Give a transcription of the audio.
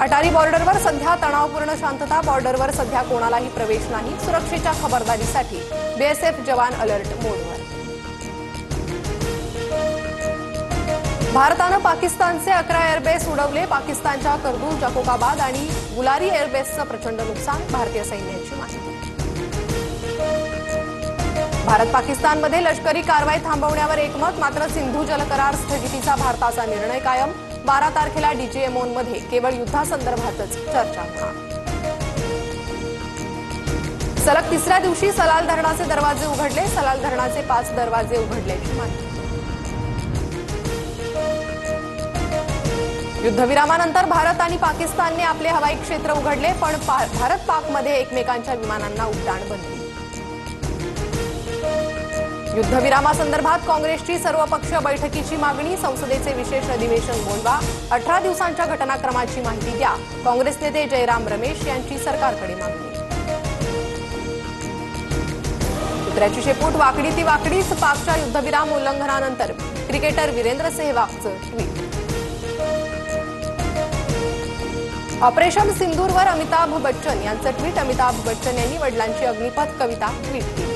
अटारी बॉर्डरवर सध्या तणावपूर्ण शांतता। बॉर्डरवर सध्या कोणालाही प्रवेश नाही। सुरक्षेच्या खबरदारीसाठी बीएसएफ जवान अलर्ट मोडवर। भारतानं पाकिस्तानचे 11 एअरबेस उडवले। पाकिस्तानच्या करदू, जाकोबाबाद आणि गुलारी एअरबेसचं प्रचंड नुकसान। भारतीय सैन्याची माहिती। भारत पाकिस्तानमध्ये लष्करी कारवाई थांबवण्यावर एकमत। मात्र सिंधू जलकरार स्थगितीचा भारताचा निर्णय कायम। 12 तारखेला डीजीएमओमध्ये केवळ युद्धासंदर्भातच चर्चा होणार। सलग तिसऱ्या दिवशी सलाल धरणाचे दरवाजे उघडले। सलाल धरणाचे 5 दरवाजे उघडल्याची माहिती। युद्धविरामानंतर भारत आणि पाकिस्तानने आपले हवाई क्षेत्र उघडले, पण भारत पाकमध्ये एकमेकांच्या विमानांना उड्डाण बंदी। युद्धविरामासंदर्भात काँग्रेसची सर्वपक्षीय बैठकीची मागणी। संसदेचे विशेष अधिवेशन बोलवा। 18 दिवसांच्या घटनाक्रमाची माहिती द्या। काँग्रेस नेते जयराम रमेश यांची सरकारकडे मागणी। कुत्र्याची शेपूट वाकडी ती वाकडीच। पाकच्या युद्धविराम उल्लंघनानंतर क्रिकेटर वीरेंद्र सेहवागचं ट्विट। ऑपरेशन सिंदूरवर अमिताभ बच्चन यांचं ट्विट। अमिताभ बच्चन यांनी वडिलांची अग्निपथ कविता ट्विट केली।